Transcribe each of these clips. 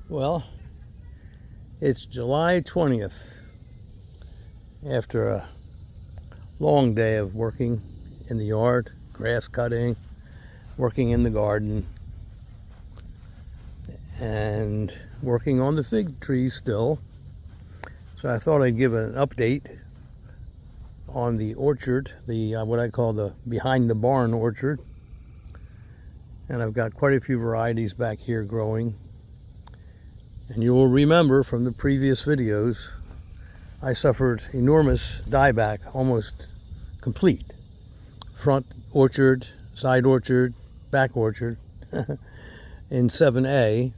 Well, it's July 20th after a long day of working in the yard, grass cutting, working in the garden, and working on the fig trees still. So I thought I'd give an update on the orchard, the what I call the behind the barn orchard. And I've got quite a few varieties back here growing. And you will remember from the previous videos, I suffered enormous dieback, almost complete. Front orchard, side orchard, back orchard in 7A.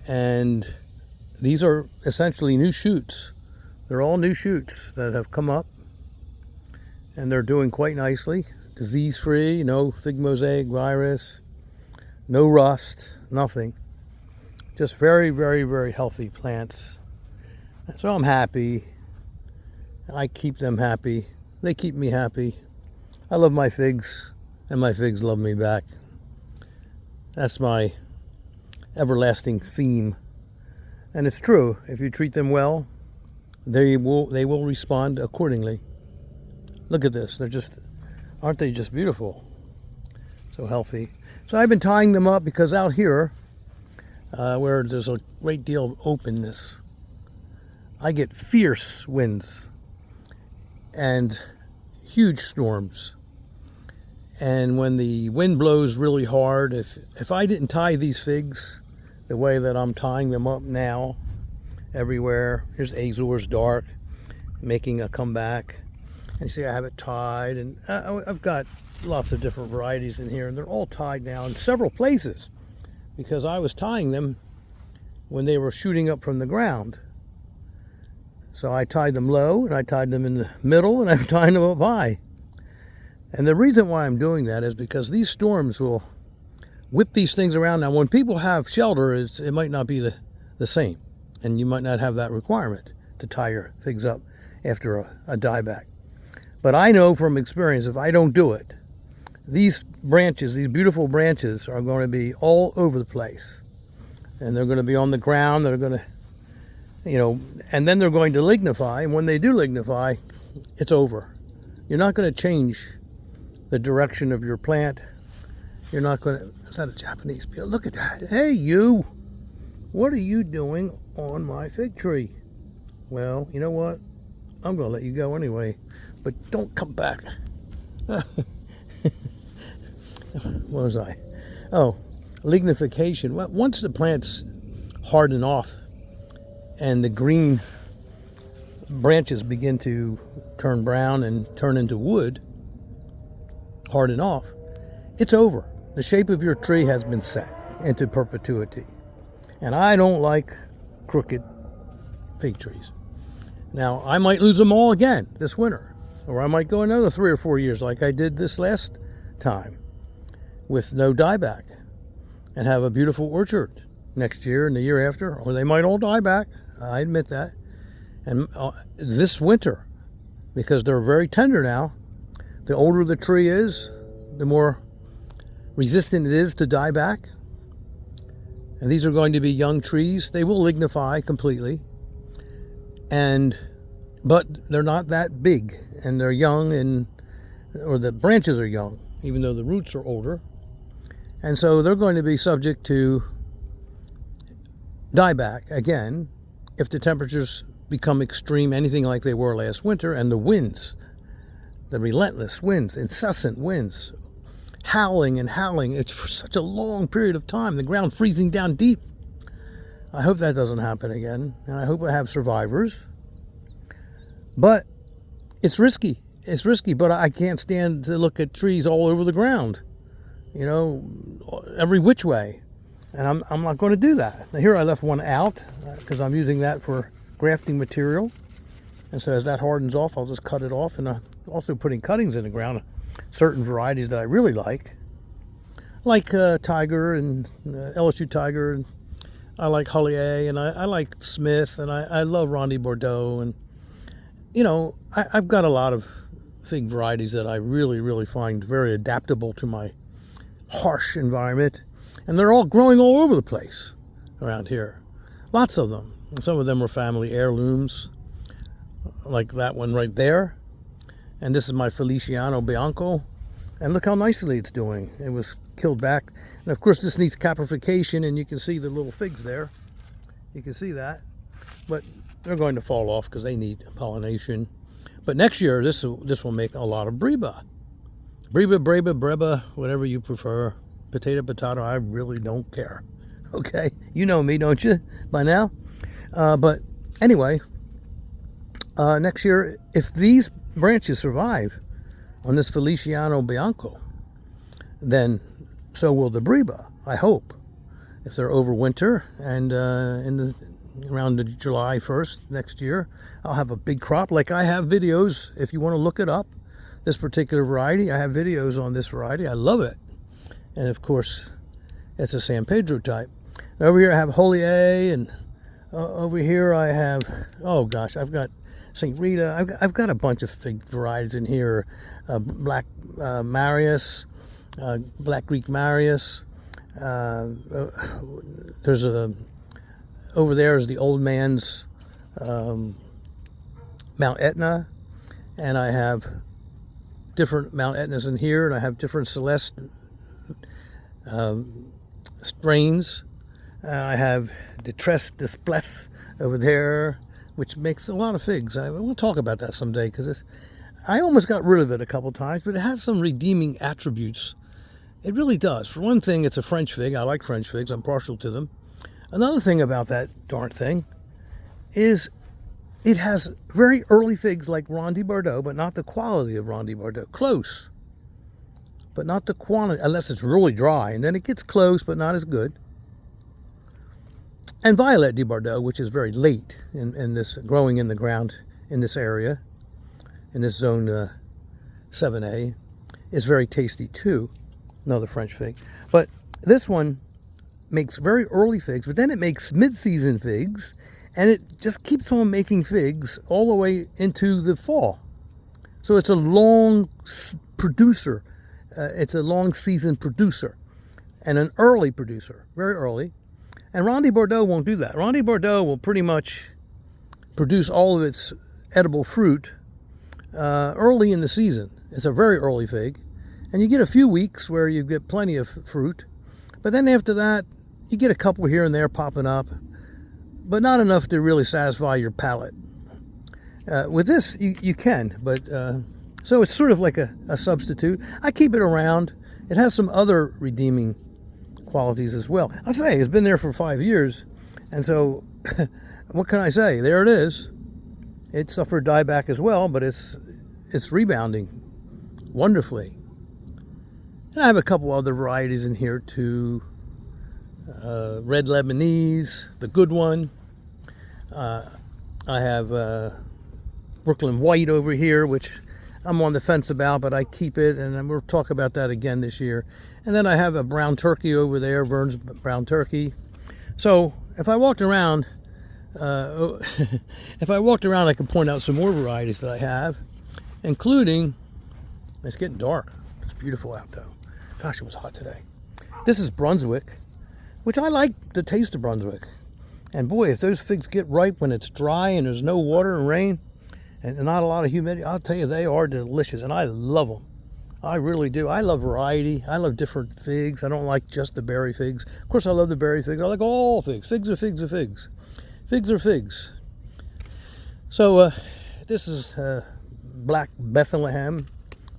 And these are essentially new shoots. They're all new shoots that have come up, and they're doing quite nicely. Disease-free, no fig mosaic virus, no rust, nothing. Just very, very, very healthy plants. So I'm happy. I keep them happy. They keep me happy. I love my figs, and my figs love me back. That's my everlasting theme. And it's true. If you treat them well, they will respond accordingly. Look at this. Aren't they just beautiful? So healthy. So I've been tying them up because out here, where there's a great deal of openness, I get fierce winds and huge storms. And when the wind blows really hard, if I didn't tie these figs the way that I'm tying them up now, everywhere, here's Azores Dark making a comeback. And you see I have it tied, and I've got lots of different varieties in here, and they're all tied now in several places because I was tying them when they were shooting up from the ground. So I tied them low, and I tied them in the middle, and I'm tying them up high. And the reason why I'm doing that is because these storms will whip these things around. Now, when people have shelter, it might not be the same, and you might not have that requirement to tie your figs up after a dieback. But I know from experience, if I don't do it, these branches, these beautiful branches, are going to be all over the place. And they're going to be on the ground, they're going to, and then they're going to lignify. And when they do lignify, it's over. You're not going to change the direction of your plant. You're not going to, it's not a Japanese peel. Look at that. Hey, you, what are you doing on my fig tree? Well, you know what? I'm going to let you go anyway. But don't come back. Where was I? Oh, lignification. Well, once the plants harden off and the green branches begin to turn brown and turn into wood, harden off, it's over. The shape of your tree has been set into perpetuity. And I don't like crooked fig trees. Now, I might lose them all again this winter. Or I might go another 3 or 4 years like I did this last time with no dieback and have a beautiful orchard next year and the year after. Or they might all die back. I admit that. And this winter, because they're very tender now, the older the tree is, the more resistant it is to die back. And these are going to be young trees. They will lignify completely. But they're not that big, and they're young, or the branches are young, even though the roots are older. And so they're going to be subject to dieback again if the temperatures become extreme, anything like they were last winter, and the winds, the relentless winds, incessant winds, howling and howling. It's for such a long period of time, the ground freezing down deep. I hope that doesn't happen again, and I hope I have survivors. But it's risky. It's risky, but I can't stand to look at trees all over the ground, every which way. And I'm not going to do that. Now, here I left one out because I'm using that for grafting material. And so as that hardens off, I'll just cut it off. And I'm also putting cuttings in the ground, certain varieties that I really like Tiger and LSU Tiger. And I like Hullier, and I like Smith, and I love Ronde Bordeaux. And I've got a lot of fig varieties that I really, really find very adaptable to my harsh environment. And they're all growing all over the place. around here. Lots of them. Some of them are family heirlooms, like that one right there. And this is my Feliciano Bianco. And look how nicely it's doing. It was killed back. And of course this needs caprification, and you can see the little figs there. You can see that. But they're going to fall off because they need pollination. But next year this will make a lot of Breba. Breba, Breba, Breba, whatever you prefer. Potato, potato, I really don't care. Okay? You know me, don't you, by now? But anyway, next year, if these branches survive on this Feliciano Bianco, then so will the Breba, I hope. If they're over winter, and around the July 1st next year, I'll have a big crop. Like I have videos, if you want to look it up, this particular variety, I have videos on this variety. I love it. And of course, it's a San Pedro type. And over here I have Holy A, and over here I have, oh gosh, I've got St. Rita. I've got a bunch of fig varieties in here. Black Marius, Black Greek Marius. There's over there is the old man's Mount Etna, and I have different Mount Etnas in here, and I have different Celeste strains. I have the Tres Despless over there, which makes a lot of figs. We'll talk about that someday, because I almost got rid of it a couple times, but it has some redeeming attributes. It really does. For one thing, it's a French fig. I like French figs. I'm partial to them. Another thing about that darn thing is it has very early figs like Ronde Bordeaux, but not the quality of Ronde Bordeaux. Close, but not the quantity, unless it's really dry, and then it gets close, but not as good. And Violet de Bordeaux, which is very late in this, growing in the ground in this area, in this zone 7A, is very tasty too. Another French fig. But this one makes very early figs, but then it makes mid-season figs, and it just keeps on making figs all the way into the fall. So it's a long producer. It's a long season producer and an early producer, very early. And Ronde Bordeaux won't do that. Ronde Bordeaux will pretty much produce all of its edible fruit early in the season. It's a very early fig. And you get a few weeks where you get plenty of fruit. But then after that, you get a couple here and there popping up, but not enough to really satisfy your palate. With this, you can, but so it's sort of like a substitute. I keep it around. It has some other redeeming qualities as well. I'll say it's been there for 5 years, and so what can I say? There it is. It suffered dieback as well, but it's rebounding wonderfully. And I have a couple other varieties in here too. Red Lebanese, the good one. I have Brooklyn White over here, which I'm on the fence about, but I keep it, and we'll talk about that again this year. And then I have a brown turkey over there, Vern's brown turkey. So if I walked around, I could point out some more varieties that I have, including, it's getting dark. It's beautiful out though. Gosh, it was hot today. This is Brunswick, which I like the taste of Brunswick. And boy, if those figs get ripe when it's dry and there's no water and rain and not a lot of humidity, I'll tell you, they are delicious, and I love them. I really do. I love variety. I love different figs. I don't like just the berry figs. Of course, I love the berry figs. I like all figs. Figs are figs are figs. Figs are figs. So this is Black Bethlehem.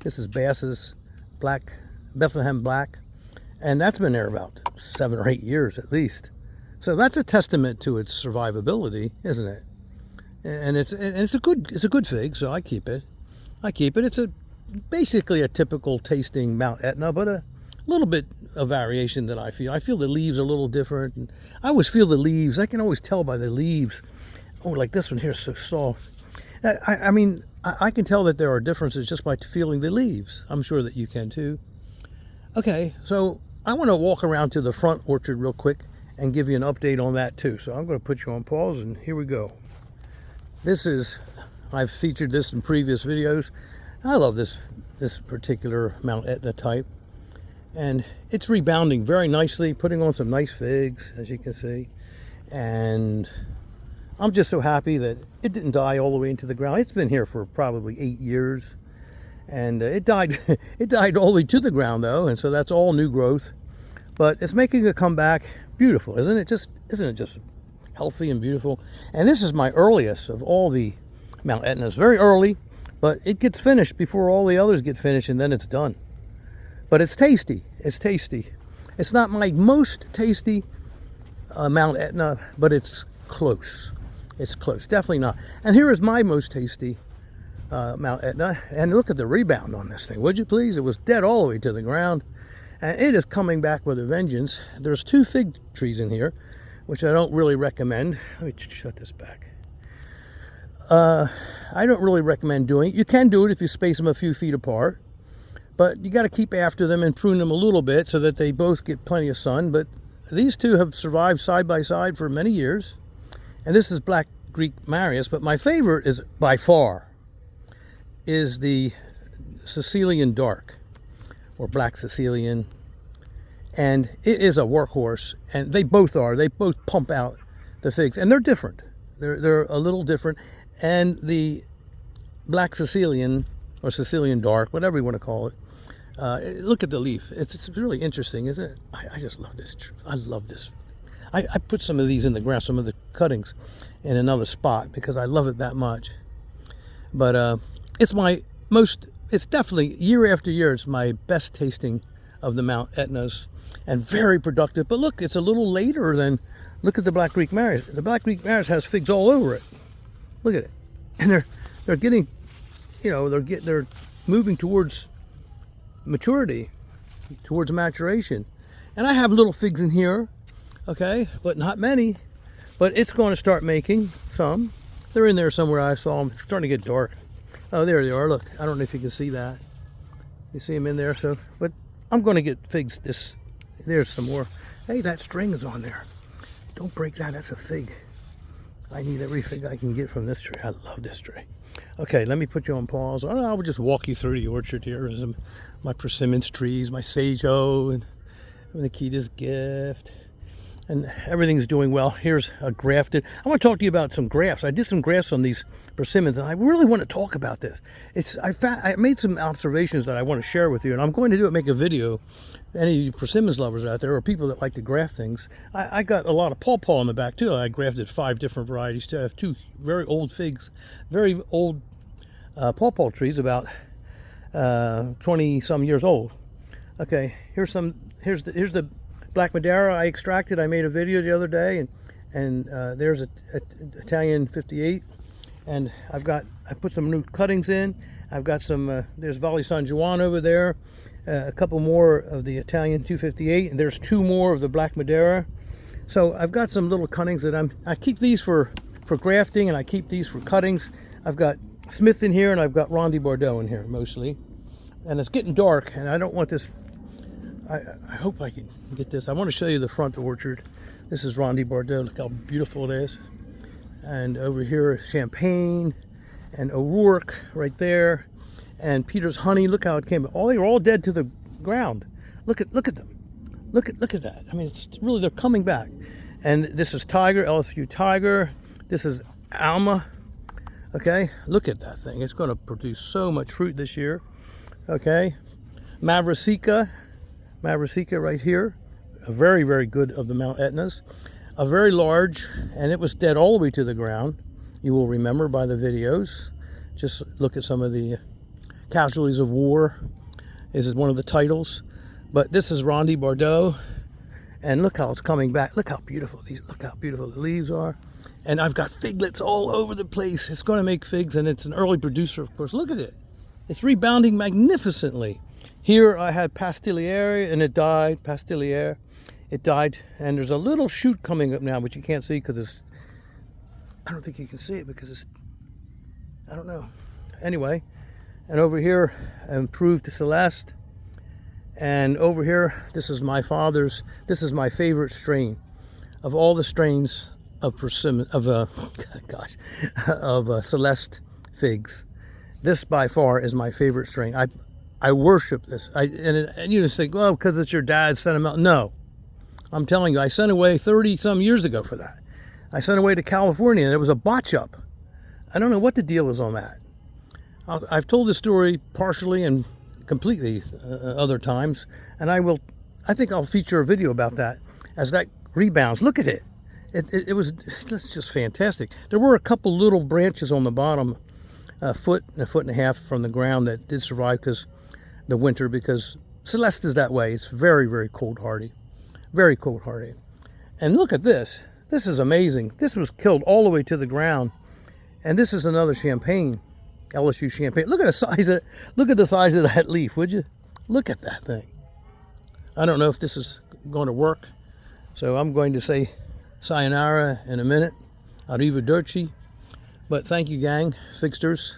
This is Bass's Black Bethlehem Black. And that's been there about 7 or 8 years at least. So that's a testament to its survivability, isn't it? And it's a good fig, so I keep it. It's basically a typical tasting Mount Etna, but a little bit of variation that I feel. I feel the leaves are a little different. And I always feel the leaves. I can always tell by the leaves. Oh, like this one here is so soft. I mean, I can tell that there are differences just by feeling the leaves. I'm sure that you can too. Okay, so I want to walk around to the front orchard real quick and give you an update on that too. So I'm going to put you on pause, and here we go. I've featured this in previous videos. I love this particular Mount Etna type. And it's rebounding very nicely, putting on some nice figs, as you can see. And I'm just so happy that it didn't die all the way into the ground. It's been here for probably 8 years. And it died it died all the way to the ground, though, and so that's all new growth. But it's making a comeback. Beautiful, isn't it? Isn't it just healthy and beautiful? And this is my earliest of all the Mount Etnas. Very early, but it gets finished before all the others get finished, and then it's done. But it's tasty. It's tasty. It's not my most tasty Mount Etna, but it's close. It's close. Definitely not. And here is my most tasty Mount Etna. And look at the rebound on this thing, would you please? It was dead all the way to the ground. And it is coming back with a vengeance. There's 2 fig trees in here, which I don't really recommend. Let me shut this back. I don't really recommend doing it. You can do it if you space them a few feet apart. But you got to keep after them and prune them a little bit so that they both get plenty of sun. But these 2 have survived side by side for many years. And this is Black Greek Marius. But my favorite is, by far, is the Sicilian Dark, or Black Sicilian. And it is a workhorse. And they both are. They both pump out the figs. And they're different. They're a little different. And the Black Sicilian, or Sicilian Dark, whatever you want to call it, look at the leaf. It's really interesting, isn't it? I just love this. I love this. I put some of these in the ground, some of the cuttings, in another spot because I love it that much. But it's definitely, year after year, it's my best tasting of the Mount Etnas, and very productive. But look, it's a little later than, look at the Black Greek Marius. The Black Greek Marius has figs all over it. Look at it. And they're getting, they're moving towards maturity, towards maturation. And I have little figs in here, okay, but not many. But it's going to start making some. They're in there somewhere. I saw them. It's starting to get dark. Oh, there they are. Look, I don't know if you can see that. You see them in there. So, but I'm going to get figs. There's some more. Hey, that string is on there. Don't break that. That's a fig. I need every fig I can get from this tree. I love this tree. Okay, let me put you on pause. I will just walk you through the orchard here. There's my persimmons trees, my sage-o, and Nikita's gift. And everything's doing well. Here's a grafted. I want to talk to you about some grafts. I did some grafts on these persimmons, and I really want to talk about this. I made some observations that I want to share with you, and I'm going to make a video. Any persimmons lovers out there, or people that like to graft things, I got a lot of pawpaw in the back too. I grafted 5 different varieties too. I have 2 very old figs, very old pawpaw trees, about 20 some years old. Okay, here's the Black Madeira I extracted. I made a video the other day, and there's a Italian 58, and I put some new cuttings in. I've got some. There's Valle San Juan over there. A couple more of the Italian 258, and there's 2 more of the Black Madeira. So I've got some little cuttings that I keep these for grafting, and I keep these for cuttings. I've got Smith in here, and I've got Ronde Bordeaux in here mostly. And it's getting dark, and I don't want this. I hope I can get this. I want to show you the front orchard. This is Ronde Bordeaux. Look how beautiful it is. And over here is Champagne and O'Rourke right there. And Peter's Honey, look how it came. They're all dead to the ground. Look at them. Look at that. I mean, it's really, they're coming back. And this is Tiger, LSU Tiger. This is Alma. Okay, look at that thing. It's going to produce so much fruit this year. Okay, Mavricica right here. A very, very good of the Mount Etnas. A very large, and it was dead all the way to the ground. You will remember by the videos. Just look at some of the Casualties of War. This is one of the titles. But this is Ronde Bordeaux. And look how it's coming back. Look how beautiful the leaves are. And I've got figlets all over the place. It's going to make figs, and it's an early producer, of course. Look at it. It's rebounding magnificently. Here I had Pastilliere, and it died. Pastilliere. It died. And there's a little shoot coming up now, which you can't see because I don't think you can see it because I don't know. Anyway. And over here, Improved Celeste. And over here, this is my favorite strain of all the strains of Celeste figs. This by far is my favorite strain. I worship this. And you just think, well, because it's your dad sentimental. No, I'm telling you, I sent away 30 some years ago for that. I sent away to California, and it was a botch up. I don't know what the deal is on that. I've told this story partially and completely other times, and I think I'll feature a video about that as that rebounds. Look at it. That's just fantastic. There were a couple little branches on the bottom, a foot and a half from the ground, that did survive because the winter, because Celeste is that way. It's very, very cold hardy. Very cold hardy. And look at this. This is amazing. This was killed all the way to the ground. And this is another champagne, LSU champagne. Look at the size of that leaf, would you? Look at that thing. I don't know if this is going to work. So I'm going to say sayonara in a minute. Arrivederci. But thank you, gang, fixters.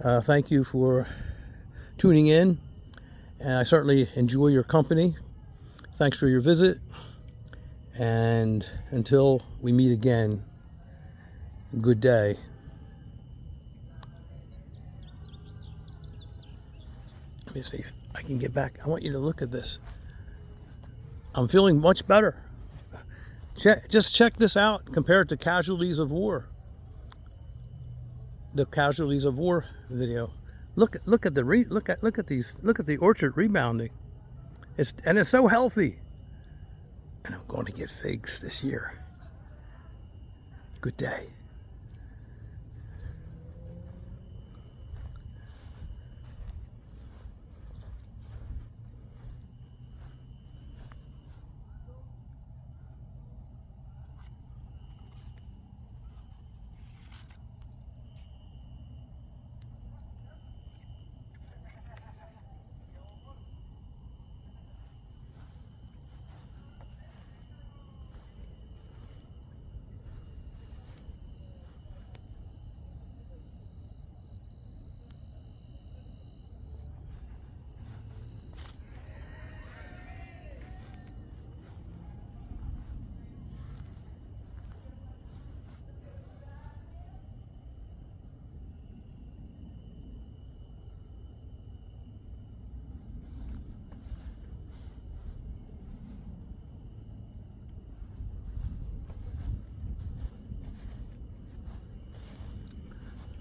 Thank you for tuning in. And I certainly enjoy your company. Thanks for your visit. And until we meet again, good day. Let me see if I can get back. I want you to look at this. I'm feeling much better. Just check this out compared to Casualties of War. The Casualties of War video. Look at the orchard rebounding. It's so healthy. And I'm going to get figs this year. Good day.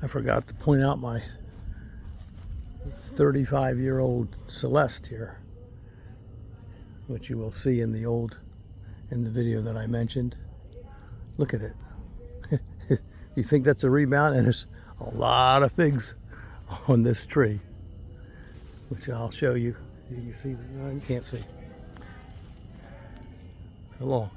I forgot to point out my 35-year-old Celeste here, which you will see in the video that I mentioned. Look at it. You think that's a rebound? And there's a lot of figs on this tree, which I'll show you. You see, you can't see. So long.